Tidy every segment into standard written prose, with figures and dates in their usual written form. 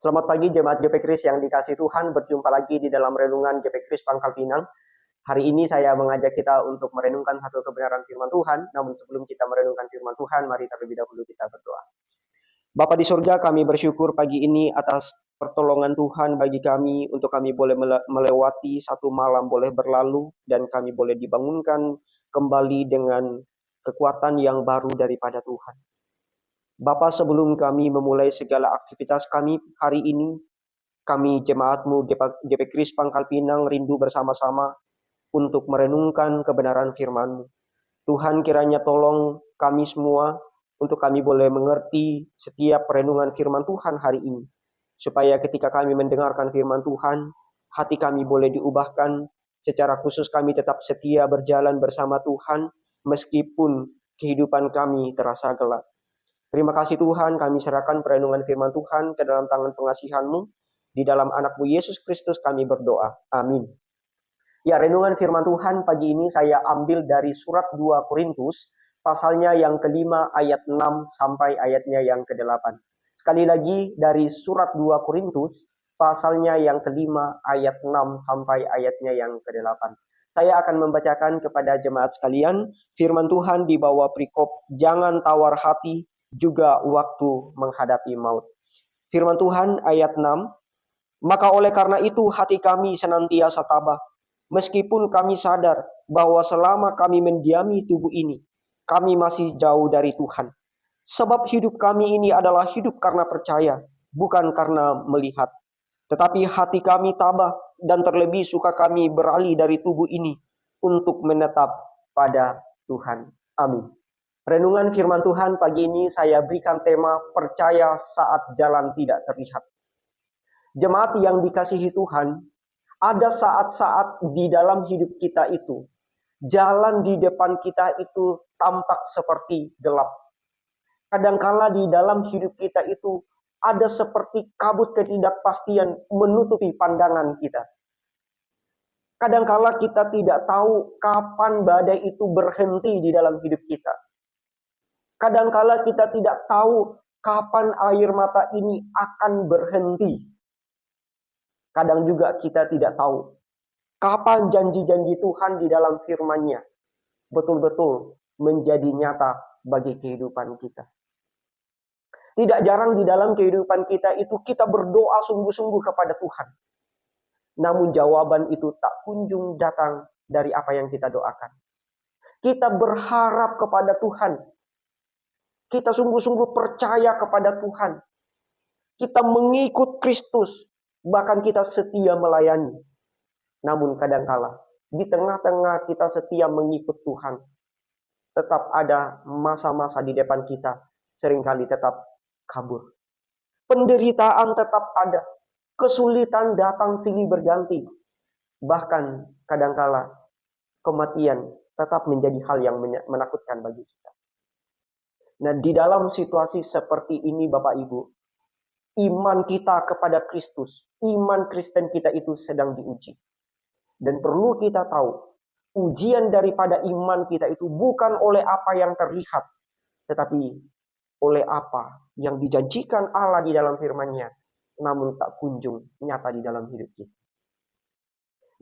Selamat pagi jemaat GP Kris yang dikasihi Tuhan, berjumpa lagi di dalam renungan GP Kris Pangkal Pinang. Hari ini saya mengajak kita untuk merenungkan satu kebenaran firman Tuhan. Namun sebelum kita merenungkan firman Tuhan, mari terlebih dahulu kita berdoa. Bapa di surga, kami bersyukur pagi ini atas pertolongan Tuhan bagi kami untuk kami boleh melewati satu malam boleh berlalu dan kami boleh dibangunkan kembali dengan kekuatan yang baru daripada Tuhan. Bapa, sebelum kami memulai segala aktivitas kami hari ini, kami jemaat-Mu GP Kris Pangkal Pinang rindu bersama-sama untuk merenungkan kebenaran firman-Mu. Tuhan, kiranya tolong kami semua untuk kami boleh mengerti setiap renungan firman Tuhan hari ini. Supaya ketika kami mendengarkan firman Tuhan, hati kami boleh diubahkan, secara khusus kami tetap setia berjalan bersama Tuhan, meskipun kehidupan kami terasa gelap. Terima kasih Tuhan, kami serahkan perenungan firman Tuhan ke dalam tangan pengasihan-Mu. Di dalam anak-Mu Yesus Kristus kami berdoa. Amin. Ya, renungan firman Tuhan pagi ini saya ambil dari surat 2 Korintus, pasalnya yang kelima ayat 6 sampai ayatnya yang ke-8. Sekali lagi dari surat 2 Korintus, pasalnya yang kelima ayat 6 sampai ayatnya yang ke-8. Saya akan membacakan kepada jemaat sekalian, firman Tuhan di bawah perikop, jangan tawar hati, juga waktu menghadapi maut. Firman Tuhan ayat 6, maka oleh karena itu hati kami senantiasa tabah, meskipun kami sadar bahwa selama kami mendiami tubuh ini, kami masih jauh dari Tuhan. Sebab hidup kami ini adalah hidup karena percaya, bukan karena melihat. Tetapi hati kami tabah dan terlebih suka kami beralih dari tubuh ini untuk menetap pada Tuhan. Amin. Renungan firman Tuhan pagi ini saya berikan tema percaya saat jalan tidak terlihat. Jemaat yang dikasihi Tuhan, ada saat-saat di dalam hidup kita itu, jalan di depan kita itu tampak seperti gelap. Kadangkala di dalam hidup kita itu ada seperti kabut ketidakpastian menutupi pandangan kita. Kadangkala kita tidak tahu kapan badai itu berhenti di dalam hidup kita. Kadangkala kita tidak tahu kapan air mata ini akan berhenti. Kadang juga kita tidak tahu kapan janji-janji Tuhan di dalam firman-Nya betul-betul menjadi nyata bagi kehidupan kita. Tidak jarang di dalam kehidupan kita itu kita berdoa sungguh-sungguh kepada Tuhan. Namun jawaban itu tak kunjung datang dari apa yang kita doakan. Kita berharap kepada Tuhan. Kita sungguh-sungguh percaya kepada Tuhan. Kita mengikut Kristus. Bahkan kita setia melayani. Namun kadangkala di tengah-tengah kita setia mengikut Tuhan, tetap ada masa-masa di depan kita seringkali tetap kabur. Penderitaan tetap ada. Kesulitan datang silih berganti. Bahkan kadangkala kematian tetap menjadi hal yang menakutkan bagi kita. Nah, di dalam situasi seperti ini Bapak Ibu, iman kita kepada Kristus, iman Kristen kita itu sedang diuji. Dan perlu kita tahu, ujian daripada iman kita itu bukan oleh apa yang terlihat, tetapi oleh apa yang dijanjikan Allah di dalam firman-Nya, namun tak kunjung nyata di dalam hidup kita.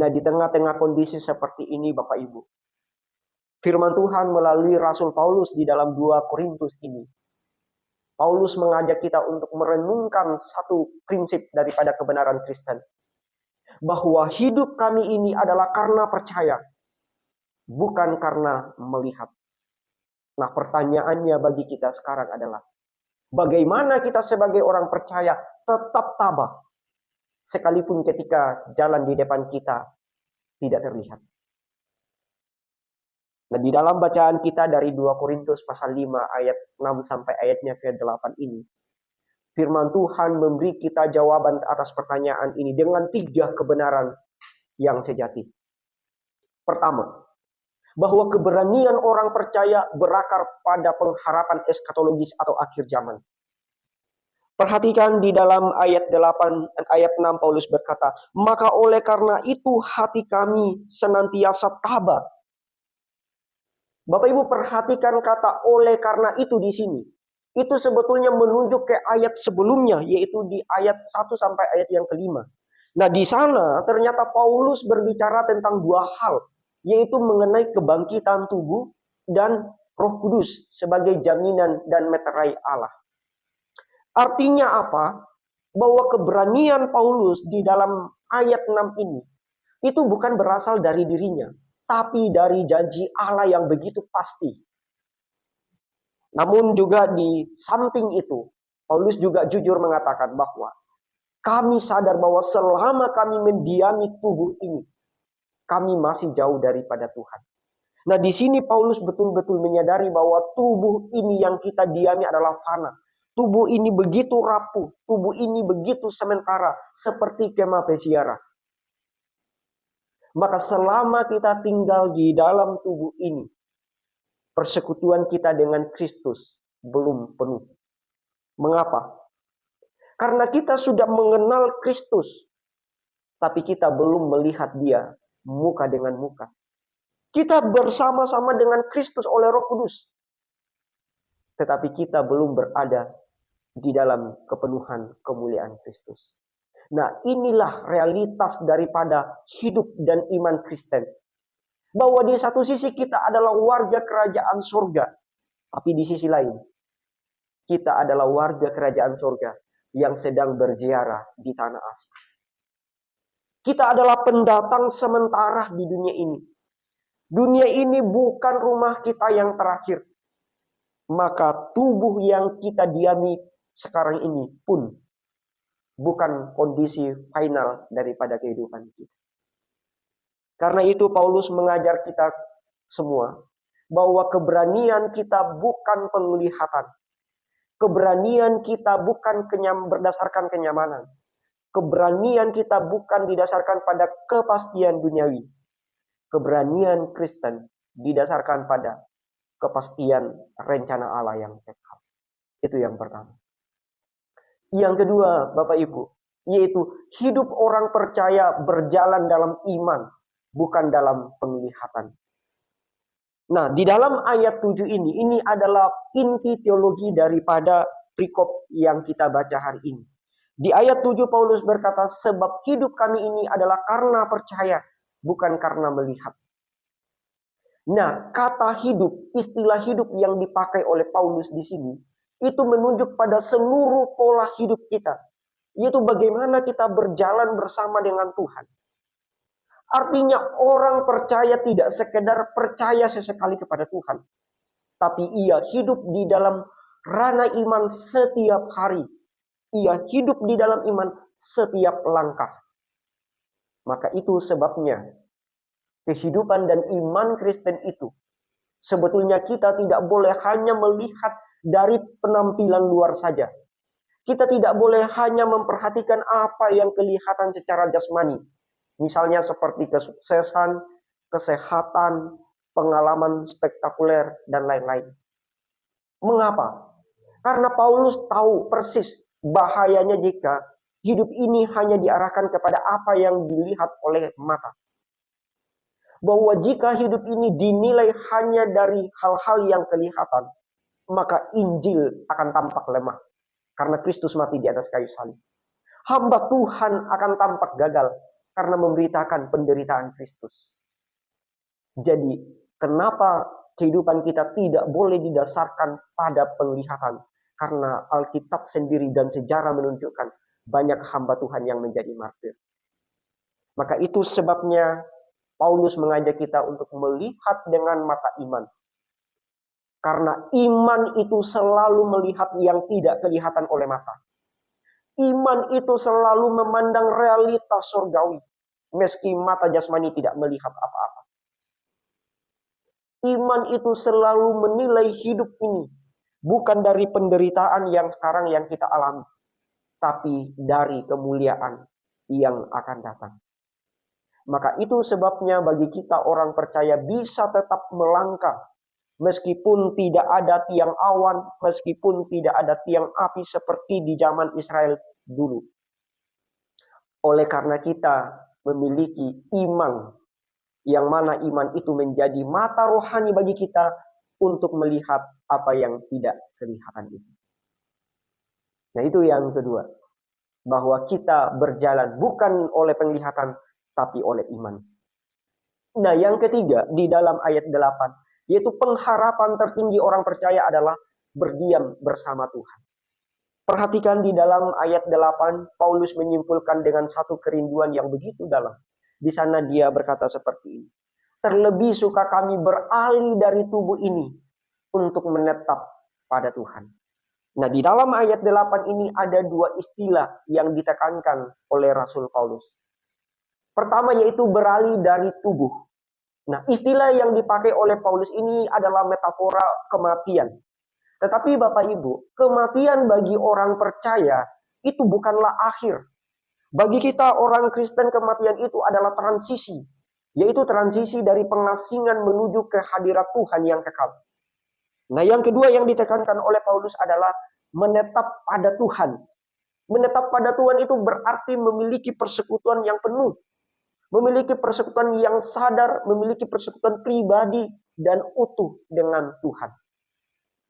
Nah, di tengah-tengah kondisi seperti ini Bapak Ibu, firman Tuhan melalui Rasul Paulus di dalam 2 Korintus ini, Paulus mengajak kita untuk merenungkan satu prinsip daripada kebenaran Kristen. Bahwa hidup kami ini adalah karena percaya, bukan karena melihat. Nah, pertanyaannya bagi kita sekarang adalah, bagaimana kita sebagai orang percaya tetap tabah, sekalipun ketika jalan di depan kita tidak terlihat. Nah, di dalam bacaan kita dari 2 Korintus pasal 5 ayat 6 sampai ayatnya ke-8 ini, firman Tuhan memberi kita jawaban atas pertanyaan ini dengan 3 kebenaran yang sejati. Pertama, bahwa keberanian orang percaya berakar pada pengharapan eskatologis atau akhir zaman. Perhatikan di dalam ayat 8 dan ayat 6 Paulus berkata, maka oleh karena itu hati kami senantiasa tabah. Bapak Ibu perhatikan kata oleh karena itu di sini. itu sebetulnya menunjuk ke ayat sebelumnya, yaitu di ayat 1 sampai ayat yang kelima. Nah, di sana ternyata Paulus berbicara tentang dua hal, yaitu mengenai kebangkitan tubuh dan Roh Kudus sebagai jaminan dan meterai Allah. Artinya apa? Bahwa keberanian Paulus di dalam ayat 6 ini itu bukan berasal dari dirinya, tapi dari janji Allah yang begitu pasti. Namun juga di samping itu, Paulus juga jujur mengatakan bahwa kami sadar bahwa selama kami mendiami tubuh ini, kami masih jauh daripada Tuhan. Nah, di sini Paulus betul-betul menyadari bahwa tubuh ini yang kita diami adalah fana. Tubuh ini begitu rapuh, tubuh ini begitu sementara, seperti kemah peziarah. Maka selama kita tinggal di dalam tubuh ini, persekutuan kita dengan Kristus belum penuh. Mengapa? Karena kita sudah mengenal Kristus, tapi kita belum melihat Dia muka dengan muka. Kita bersama-sama dengan Kristus oleh Roh Kudus, tetapi kita belum berada di dalam kepenuhan kemuliaan Kristus. Nah, inilah realitas daripada hidup dan iman Kristen. Bahwa di satu sisi kita adalah warga kerajaan surga, tapi di sisi lain kita adalah warga kerajaan surga yang sedang berziarah di tanah asing. Kita adalah pendatang sementara di dunia ini. Dunia ini bukan rumah kita yang terakhir. Maka tubuh yang kita diami sekarang ini pun bukan kondisi final daripada kehidupan kita. Karena itu Paulus mengajar kita semua bahwa keberanian kita bukan penglihatan. Keberanian kita bukan berdasarkan kenyamanan. Keberanian kita bukan didasarkan pada kepastian duniawi. Keberanian Kristen didasarkan pada kepastian rencana Allah yang kekal. Itu yang pertama. Yang kedua, Bapak Ibu, yaitu hidup orang percaya berjalan dalam iman, bukan dalam penglihatan. Nah, di dalam ayat 7 ini adalah inti teologi daripada perikop yang kita baca hari ini. Di ayat 7 Paulus berkata, sebab hidup kami ini adalah karena percaya, bukan karena melihat. Nah, kata hidup, istilah hidup yang dipakai oleh Paulus di sini, itu menunjuk pada seluruh pola hidup kita. Yaitu bagaimana kita berjalan bersama dengan Tuhan. Artinya orang percaya tidak sekedar percaya sesekali kepada Tuhan. Tapi ia hidup di dalam ranah iman setiap hari. Ia hidup di dalam iman setiap langkah. Maka itu sebabnya kehidupan dan iman Kristen itu sebetulnya kita tidak boleh hanya melihat dari penampilan luar saja. Kita tidak boleh hanya memperhatikan apa yang kelihatan secara jasmani. Misalnya seperti kesuksesan, kesehatan, pengalaman spektakuler, dan lain-lain. Mengapa? Karena Paulus tahu persis bahayanya jika hidup ini hanya diarahkan kepada apa yang dilihat oleh mata. Bahwa jika hidup ini dinilai hanya dari hal-hal yang kelihatan, maka Injil akan tampak lemah. Karena Kristus mati di atas kayu salib. Hamba Tuhan akan tampak gagal karena memberitakan penderitaan Kristus. Jadi, kenapa kehidupan kita tidak boleh didasarkan pada penglihatan? Karena Alkitab sendiri dan sejarah menunjukkan banyak hamba Tuhan yang menjadi martir. Maka itu sebabnya Paulus mengajak kita untuk melihat dengan mata iman. Karena iman itu selalu melihat yang tidak kelihatan oleh mata. Iman itu selalu memandang realitas surgawi, meski mata jasmani tidak melihat apa-apa. Iman itu selalu menilai hidup ini, bukan dari penderitaan yang sekarang yang kita alami, tapi dari kemuliaan yang akan datang. Maka itu sebabnya bagi kita orang percaya bisa tetap melangkah, meskipun tidak ada tiang awan, meskipun tidak ada tiang api seperti di zaman Israel dulu. Oleh karena kita memiliki iman, yang mana iman itu menjadi mata rohani bagi kita untuk melihat apa yang tidak kelihatan itu. Nah, itu yang kedua. Bahwa kita berjalan bukan oleh penglihatan, tapi oleh iman. Nah, yang ketiga, di dalam ayat 8, yaitu pengharapan tertinggi orang percaya adalah berdiam bersama Tuhan. Perhatikan di dalam ayat 8, Paulus menyimpulkan dengan satu kerinduan yang begitu dalam. Di sana dia berkata seperti ini. Terlebih suka kami beralih dari tubuh ini untuk menetap pada Tuhan. Nah, di dalam ayat 8 ini ada dua istilah yang ditekankan oleh Rasul Paulus. Pertama yaitu beralih dari tubuh. Nah, istilah yang dipakai oleh Paulus ini adalah metafora kematian. Tetapi Bapak Ibu, kematian bagi orang percaya itu bukanlah akhir. Bagi kita orang Kristen, kematian itu adalah transisi. Yaitu transisi dari pengasingan menuju ke hadirat Tuhan yang kekal. Nah, yang kedua yang ditekankan oleh Paulus adalah menetap pada Tuhan. Menetap pada Tuhan itu berarti memiliki persekutuan yang penuh. Memiliki persekutuan yang sadar, memiliki persekutuan pribadi dan utuh dengan Tuhan.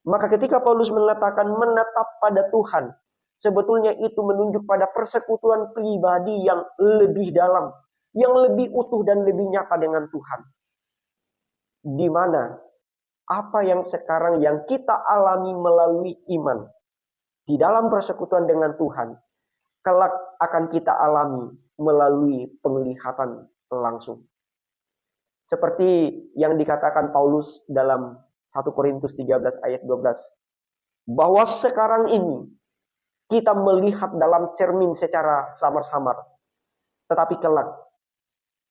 Maka ketika Paulus mengatakan menetap pada Tuhan, sebetulnya itu menunjuk pada persekutuan pribadi yang lebih dalam, yang lebih utuh dan lebih nyata dengan Tuhan. Di mana apa yang sekarang yang kita alami melalui iman di dalam persekutuan dengan Tuhan, kelak akan kita alami melalui penglihatan langsung. Seperti yang dikatakan Paulus dalam 1 Korintus 13 ayat 12. Bahwa sekarang ini kita melihat dalam cermin secara samar-samar. Tetapi kelak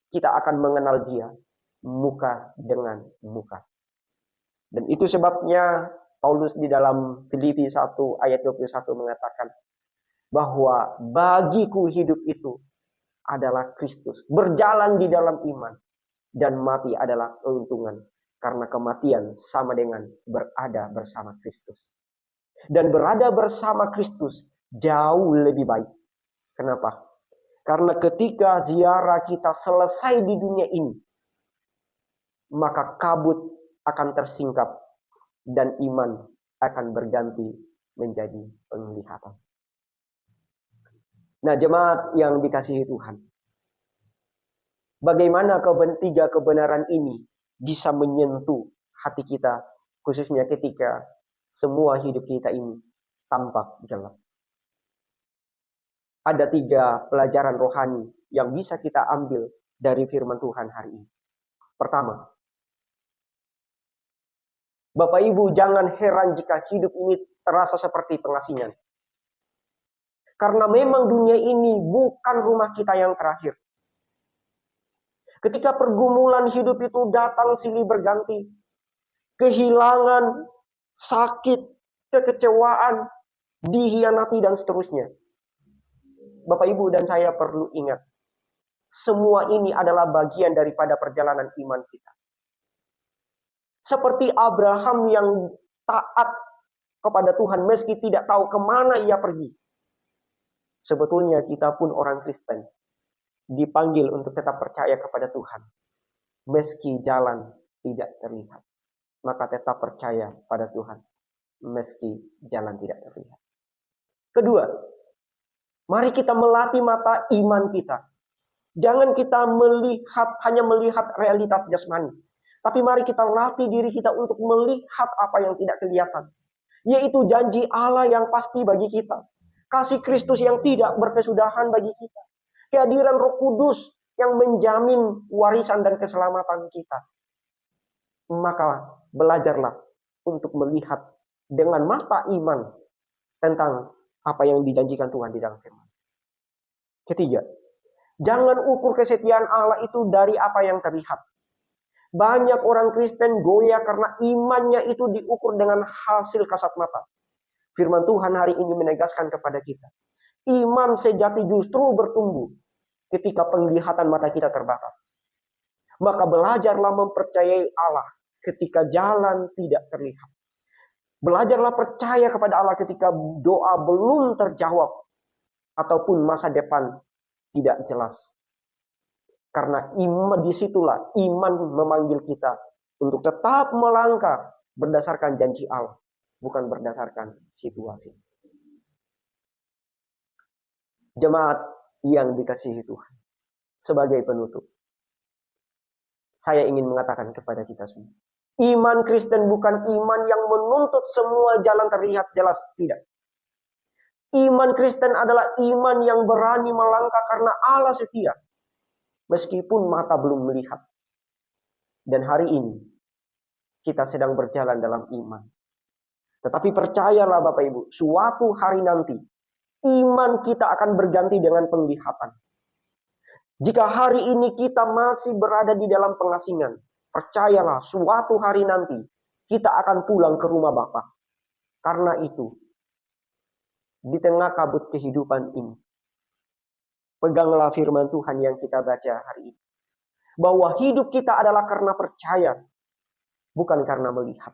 kita akan mengenal dia muka dengan muka. Dan itu sebabnya Paulus di dalam Filipi 1 ayat 21 mengatakan bahwa bagiku hidup itu adalah Kristus. Berjalan di dalam iman. Dan mati adalah keuntungan. Karena kematian sama dengan berada bersama Kristus. Dan berada bersama Kristus jauh lebih baik. Kenapa? Karena ketika ziarah kita selesai di dunia ini, maka kabut akan tersingkap dan iman akan berganti menjadi penglihatan. Nah, jemaat yang dikasihi Tuhan, bagaimana tiga kebenaran ini bisa menyentuh hati kita, khususnya ketika semua hidup kita ini tampak gelap. Ada 3 pelajaran rohani yang bisa kita ambil dari firman Tuhan hari ini. Pertama, Bapak Ibu jangan heran jika hidup ini terasa seperti pengasingan. Karena memang dunia ini bukan rumah kita yang terakhir. Ketika pergumulan hidup itu datang silih berganti, kehilangan, sakit, kekecewaan, dikhianati dan seterusnya. Bapak Ibu dan saya perlu ingat, semua ini adalah bagian daripada perjalanan iman kita. Seperti Abraham yang taat kepada Tuhan meski tidak tahu kemana ia pergi. Sebetulnya kita pun orang Kristen dipanggil untuk tetap percaya kepada Tuhan. Meski jalan tidak terlihat, maka tetap percaya pada Tuhan. Meski jalan tidak terlihat. Kedua, mari kita melatih mata iman kita. Jangan kita hanya melihat realitas jasmani. Tapi mari kita latih diri kita untuk melihat apa yang tidak kelihatan. Yaitu janji Allah yang pasti bagi kita. Kasih Kristus yang tidak berkesudahan bagi kita. Kehadiran Roh Kudus yang menjamin warisan dan keselamatan kita. Maka belajarlah untuk melihat dengan mata iman tentang apa yang dijanjikan Tuhan di dalam firman. Ketiga, jangan ukur kesetiaan Allah itu dari apa yang terlihat. Banyak orang Kristen goyah karena imannya itu diukur dengan hasil kasat mata. Firman Tuhan hari ini menegaskan kepada kita. Iman sejati justru bertumbuh ketika penglihatan mata kita terbatas. Maka belajarlah mempercayai Allah ketika jalan tidak terlihat. Belajarlah percaya kepada Allah ketika doa belum terjawab. Ataupun masa depan tidak jelas. Karena iman disitulah iman memanggil kita untuk tetap melangkah berdasarkan janji Allah. Bukan berdasarkan situasi. Jemaat yang dikasihi Tuhan, sebagai penutup, saya ingin mengatakan kepada kita semua, iman Kristen bukan iman yang menuntut semua jalan terlihat jelas, tidak. Iman Kristen adalah iman yang berani melangkah karena Allah setia, meskipun mata belum melihat. Dan hari ini, kita sedang berjalan dalam iman. Tetapi percayalah Bapak Ibu, suatu hari nanti, iman kita akan berganti dengan penglihatan. Jika hari ini kita masih berada di dalam pengasingan, percayalah suatu hari nanti, kita akan pulang ke rumah Bapa. Karena itu, di tengah kabut kehidupan ini, peganglah firman Tuhan yang kita baca hari ini. Bahwa hidup kita adalah karena percaya, bukan karena melihat.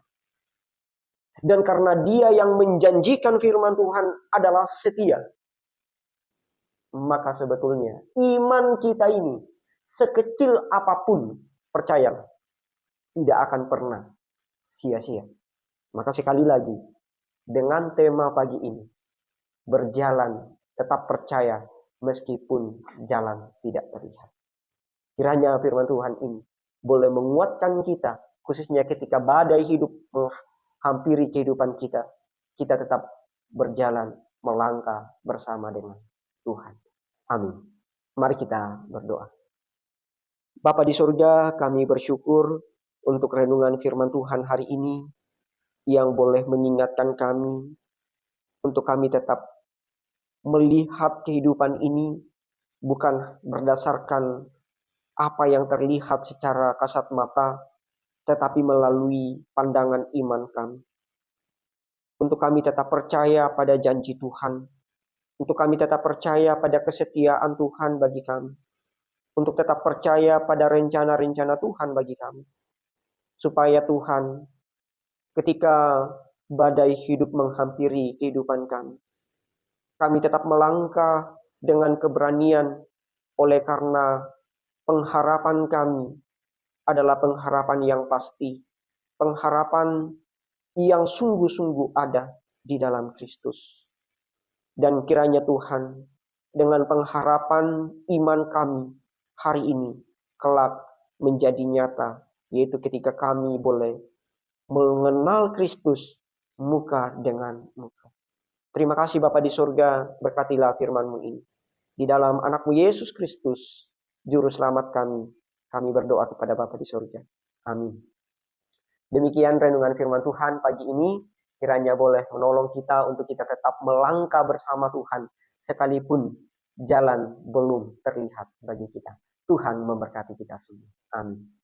Dan karena Dia yang menjanjikan firman Tuhan adalah setia, maka sebetulnya iman kita ini, sekecil apapun, percayalah, tidak akan pernah sia-sia. Maka sekali lagi, dengan tema pagi ini, berjalan tetap percaya meskipun jalan tidak terlihat. Kiranya firman Tuhan ini boleh menguatkan kita, khususnya ketika badai hidup menghampiri kehidupan kita, kita tetap berjalan, melangkah bersama dengan Tuhan. Amin. Mari kita berdoa. Bapa di surga, kami bersyukur untuk renungan firman Tuhan hari ini yang boleh mengingatkan kami untuk kami tetap melihat kehidupan ini bukan berdasarkan apa yang terlihat secara kasat mata, tetapi melalui pandangan iman kami. Untuk kami tetap percaya pada janji Tuhan. Untuk kami tetap percaya pada kesetiaan Tuhan bagi kami. Untuk tetap percaya pada rencana-rencana Tuhan bagi kami. Supaya Tuhan, ketika badai hidup menghampiri kehidupan kami tetap melangkah dengan keberanian oleh karena pengharapan kami adalah pengharapan yang pasti. Pengharapan yang sungguh-sungguh ada di dalam Kristus. Dan kiranya Tuhan, dengan pengharapan iman kami hari ini, kelak menjadi nyata. Yaitu ketika kami boleh mengenal Kristus muka dengan muka. Terima kasih Bapa di surga, berkatilah firman-Mu ini. Di dalam anak-Mu Yesus Kristus, Juru Selamat kami berdoa kepada Bapa di surga. Amin. Demikian renungan firman Tuhan pagi ini, kiranya boleh menolong kita untuk kita tetap melangkah bersama Tuhan, sekalipun jalan belum terlihat bagi kita. Tuhan memberkati kita semua. Amin.